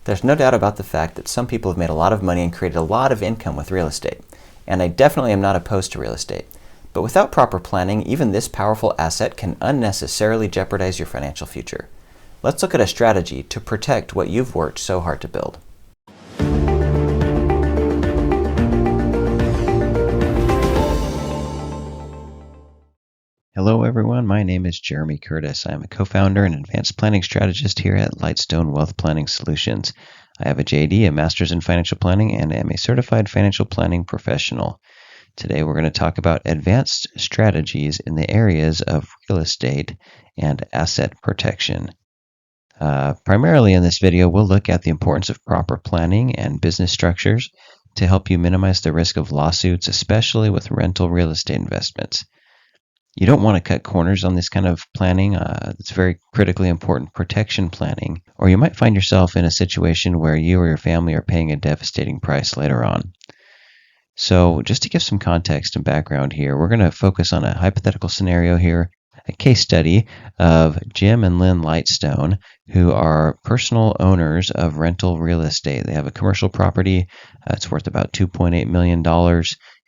There's no doubt about the fact that some people have made a lot of money and created a lot of income with real estate, and I definitely am not opposed to real estate. But without proper planning, even this powerful asset can unnecessarily jeopardize your financial future. Let's look at a strategy to protect what you've worked so hard to build. Hello everyone, my name is Jeremy Curtis. I am a co-founder and advanced planning strategist here at Lightstone Wealth Planning Solutions. I have a JD, a Master's in Financial Planning, and am a certified financial planning professional. Today we're going to talk about advanced strategies in the areas of real estate and asset protection. Primarily in this video, we'll look at the importance of proper planning and business structures to help you minimize the risk of lawsuits, especially with rental real estate investments. You don't want to cut corners on this kind of planning. It's very critically important protection planning, or you might find yourself in a situation where you or your family are paying a devastating price later on. So just to give some context and background here, we're going to focus on a hypothetical scenario here, a case study of Jim and Lynn Lightstone, who are personal owners of rental real estate. They have a commercial property. It's worth about $2.8 million.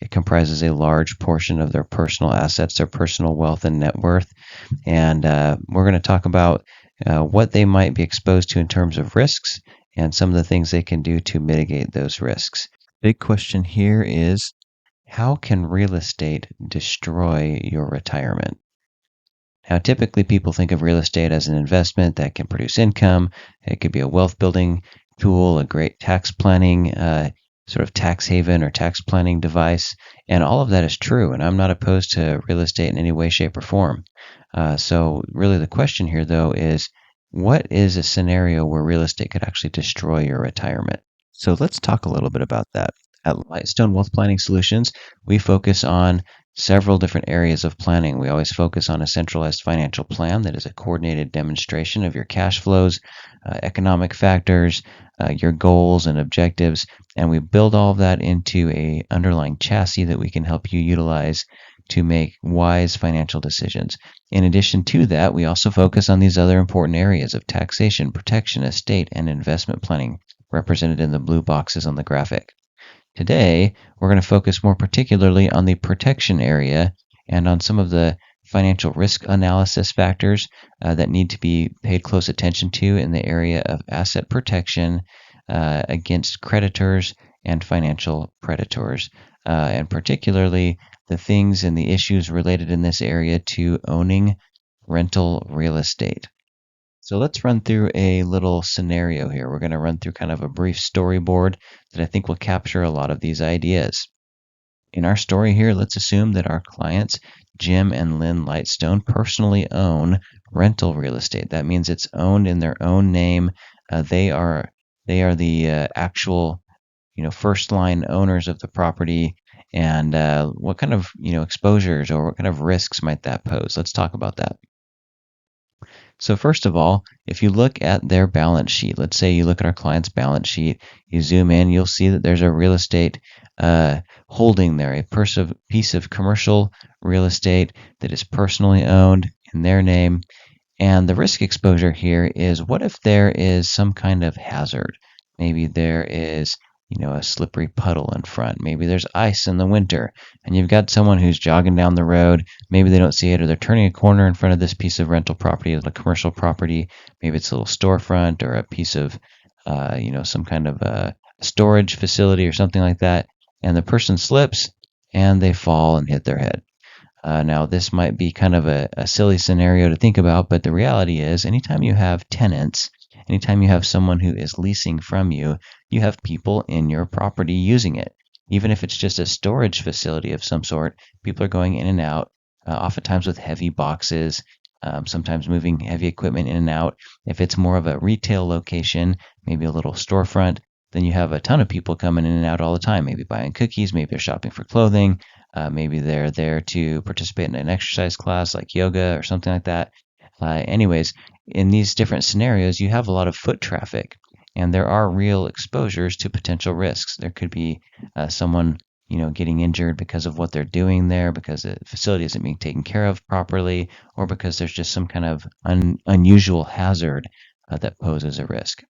It comprises a large portion of their personal assets, their personal wealth and net worth. And we're going to talk about what they might be exposed to in terms of risks and some of the things they can do to mitigate those risks. Big question here is, how can real estate destroy your retirement? Now, typically people think of real estate as an investment that can produce income. It could be a wealth building tool, a great tax planning sort of tax haven or tax planning device, and all of that is true, and I'm not opposed to real estate in any way, shape, or form. So really the question here, though, is what is a scenario where real estate could actually destroy your retirement? So let's talk a little bit about that. At Lightstone Wealth Planning Solutions, we focus on several different areas of planning. We always focus on a centralized financial plan that is a coordinated demonstration of your cash flows, economic factors, your goals and objectives, and we build all of that into an underlying chassis that we can help you utilize to make wise financial decisions. In addition to that, we also focus on these other important areas of taxation, protection, estate, and investment planning, represented in the blue boxes on the graphic. Today, we're going to focus more particularly on the protection area and on some of the financial risk analysis factors that need to be paid close attention to in the area of asset protection against creditors and financial predators, and particularly the things and the issues related in this area to owning rental real estate. So let's run through a little scenario here. We're going to run through kind of a brief storyboard that I think will capture a lot of these ideas. In our story here, let's assume that our clients, Jim and Lynn Lightstone, personally own rental real estate. That means it's owned in their own name. They are the actual, first line owners of the property. And what kind of, exposures or what kind of risks might that pose? Let's talk about that. So first of all, if you look at their balance sheet, let's say you look at our client's balance sheet, you zoom in, you'll see that there's a real estate holding there, a piece of commercial real estate that is personally owned in their name. And the risk exposure here is, what if there is some kind of hazard? Maybe there is a slippery puddle in front. Maybe there's ice in the winter, and you've got someone who's jogging down the road. Maybe they don't see it, or they're turning a corner in front of this piece of rental property, a commercial property. Maybe it's a little storefront or a piece of, some kind of a storage facility or something like that. And the person slips and they fall and hit their head. Now, this might be kind of a silly scenario to think about, but the reality is, anytime you have tenants, anytime you have someone who is leasing from you, you have people in your property using it. Even if it's just a storage facility of some sort, people are going in and out, oftentimes with heavy boxes, sometimes moving heavy equipment in and out. If it's more of a retail location, maybe a little storefront, then you have a ton of people coming in and out all the time, maybe buying cookies, maybe they're shopping for clothing, maybe they're there to participate in an exercise class like yoga or something like that. Anyways, in these different scenarios, you have a lot of foot traffic, and there are real exposures to potential risks. There could be someone, getting injured because of what they're doing there, because the facility isn't being taken care of properly, or because there's just some kind of unusual hazard that poses a risk.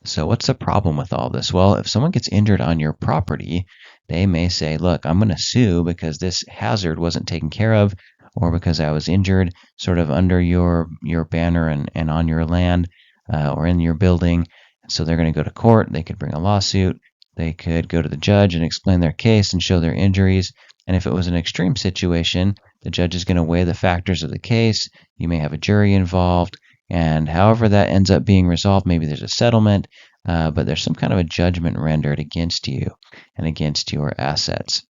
So what's the problem with all this? Well, if someone gets injured on your property, they may say, look, I'm going to sue because this hazard wasn't taken care of, or because I was injured sort of under your banner and on your land or in your building. So they're going to go to court. They could bring a lawsuit. They could go to the judge and explain their case and show their injuries. And if it was an extreme situation, the judge is going to weigh the factors of the case. You may have a jury involved. And however that ends up being resolved, maybe there's a settlement, but there's some kind of a judgment rendered against you and against your assets.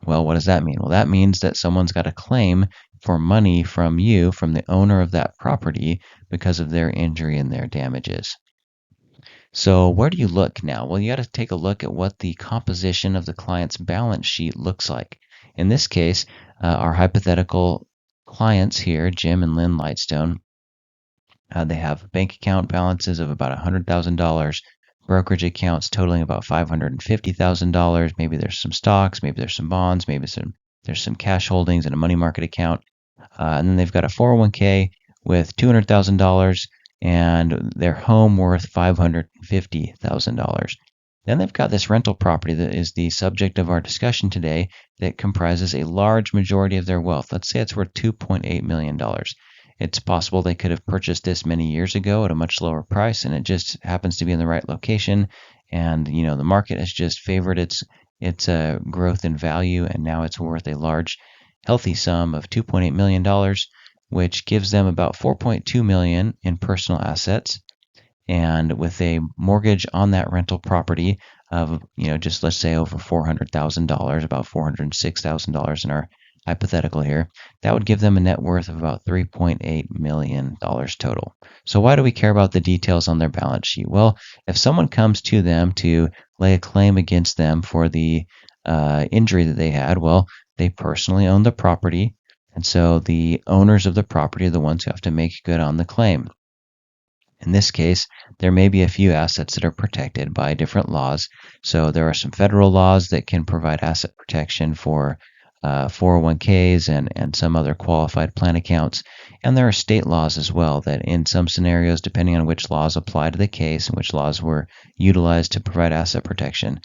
Well, what does that mean? Well, that means that someone's got a claim for money from you, from the owner of that property, because of their injury and their damages. So where do you look now? Well, you got to take a look at what the composition of the client's balance sheet looks like. In this case, our hypothetical clients here, Jim and Lynn Lightstone, they have bank account balances of about $100,000, brokerage accounts totaling about $550,000. Maybe there's some stocks, maybe there's some bonds, maybe there's some cash holdings and a money market account. And then they've got a 401k with $200,000 and their home worth $550,000. Then they've got this rental property that is the subject of our discussion today that comprises a large majority of their wealth. Let's say it's worth $2.8 million. It's possible they could have purchased this many years ago at a much lower price, and it just happens to be in the right location. And the market has just favored its growth in value, and now it's worth a large, healthy sum of $2.8 million, which gives them about $4.2 million in personal assets. And with a mortgage on that rental property of just let's say over $400,000, about $406,000 in our hypothetical here, that would give them a net worth of about $3.8 million total. So why do we care about the details on their balance sheet? Well, if someone comes to them to lay a claim against them for the injury that they had, well, they personally own the property, and so the owners of the property are the ones who have to make good on the claim. In this case, there may be a few assets that are protected by different laws. So there are some federal laws that can provide asset protection for 401ks and some other qualified plan accounts. And there are state laws as well that in some scenarios, depending on which laws apply to the case and which laws were utilized to provide asset protection,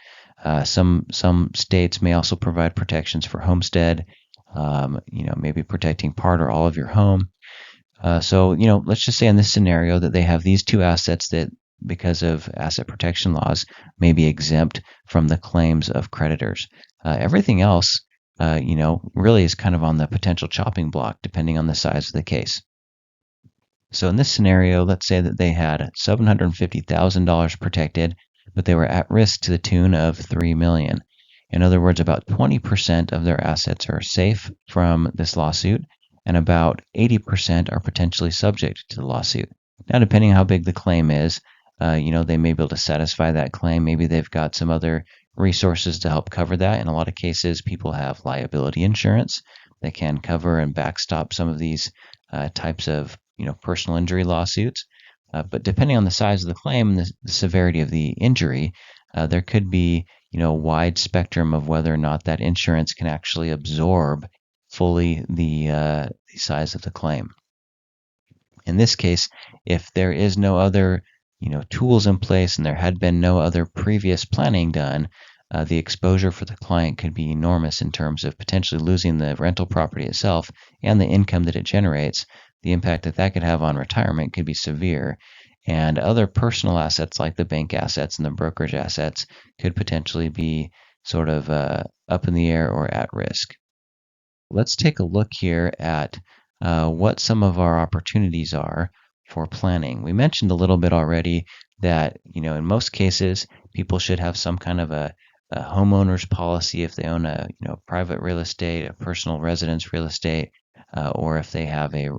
some states may also provide protections for homestead, maybe protecting part or all of your home. So let's just say in this scenario that they have these two assets that, because of asset protection laws, may be exempt from the claims of creditors. Everything else, really is kind of on the potential chopping block depending on the size of the case. So in this scenario, let's say that they had $750,000 protected, but they were at risk to the tune of $3 million. In other words, about 20% of their assets are safe from this lawsuit, and about 80% are potentially subject to the lawsuit. Now, depending on how big the claim is, they may be able to satisfy that claim. Maybe they've got some other resources to help cover that. In a lot of cases, people have liability insurance that can cover and backstop some of these types of personal injury lawsuits. But depending on the size of the claim and the severity of the injury, there could be a wide spectrum of whether or not that insurance can actually absorb fully the size of the claim. In this case, if there is no other tools in place and there had been no other previous planning done, the exposure for the client could be enormous in terms of potentially losing the rental property itself and the income that it generates. The impact that could have on retirement could be severe, and other personal assets like the bank assets and the brokerage assets could potentially be sort of up in the air or at risk. Let's take a look here at what some of our opportunities are for planning. We mentioned a little bit already that in most cases people should have some kind of a homeowner's policy if they own a private real estate, a personal residence real estate, or if they have a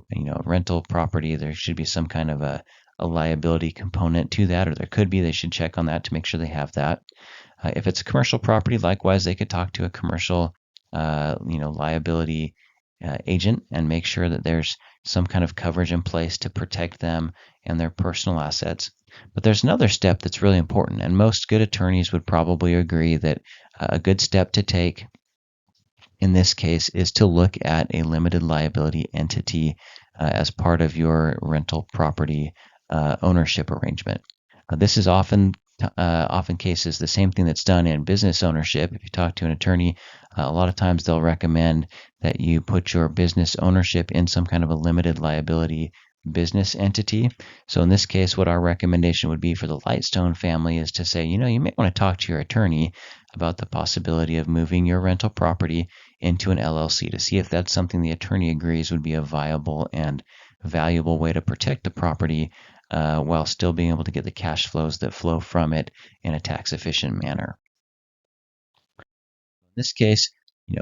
rental property. There should be some kind of a liability component to that, or there could be. They should check on that to make sure they have that. If it's a commercial property, likewise, they could talk to a commercial liability agent and make sure that there's some kind of coverage in place to protect them and their personal assets. But there's another step that's really important, and most good attorneys would probably agree that a good step to take in this case is to look at a limited liability entity as part of your rental property ownership arrangement. This is often cases the same thing that's done in business ownership. If you talk to an attorney, a lot of times they'll recommend that you put your business ownership in some kind of a limited liability business entity. So in this case, what our recommendation would be for the Lightstone family is to say, you may want to talk to your attorney about the possibility of moving your rental property into an LLC to see if that's something the attorney agrees would be a viable and valuable way to protect the property while still being able to get the cash flows that flow from it in a tax efficient manner. In this case,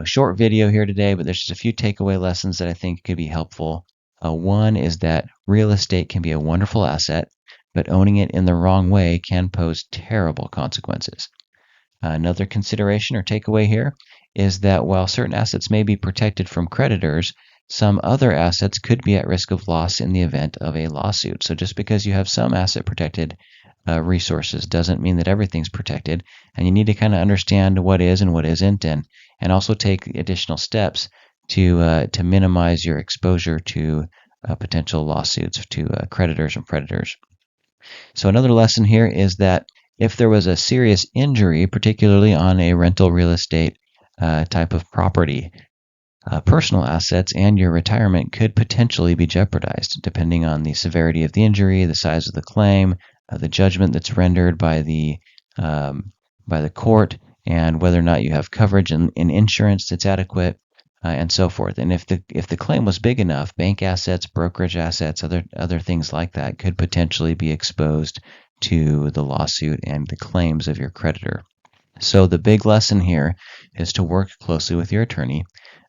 short video here today, but there's just a few takeaway lessons that I think could be helpful. One is that real estate can be a wonderful asset, but owning it in the wrong way can pose terrible consequences. Another consideration or takeaway here is that while certain assets may be protected from creditors, some other assets could be at risk of loss in the event of a lawsuit. So just because you have some asset protected resources doesn't mean that everything's protected, and you need to kind of understand what is and what isn't, and also take additional steps to minimize your exposure to potential lawsuits to creditors and predators. So another lesson here is that if there was a serious injury, particularly on a rental real estate type of property, personal assets and your retirement could potentially be jeopardized depending on the severity of the injury, the size of the claim, the judgment that's rendered by the court, and whether or not you have coverage and insurance that's adequate, and so forth. And if the claim was big enough, bank assets, brokerage assets, other things like that could potentially be exposed to the lawsuit and the claims of your creditor. So the big lesson here is to work closely with your attorney.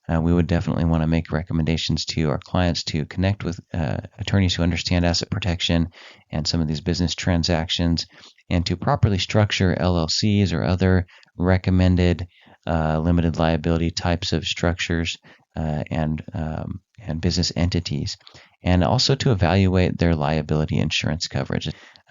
We would definitely want to make recommendations to our clients to connect with attorneys who understand asset protection and some of these business transactions, and to properly structure LLCs or other recommended limited liability types of structures and business entities, and also to evaluate their liability insurance coverage.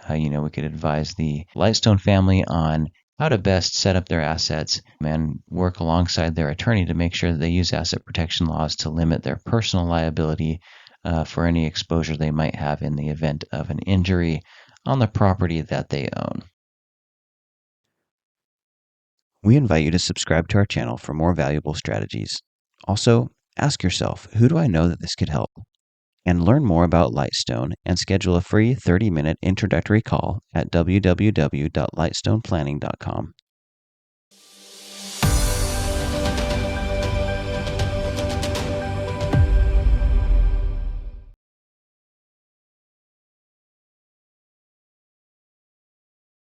We could advise the Lightstone family on how to best set up their assets and work alongside their attorney to make sure that they use asset protection laws to limit their personal liability for any exposure they might have in the event of an injury on the property that they own. We invite you to subscribe to our channel for more valuable strategies. Also, ask yourself, who do I know that this could help? And learn more about Lightstone and schedule a free 30-minute introductory call at www.lightstoneplanning.com.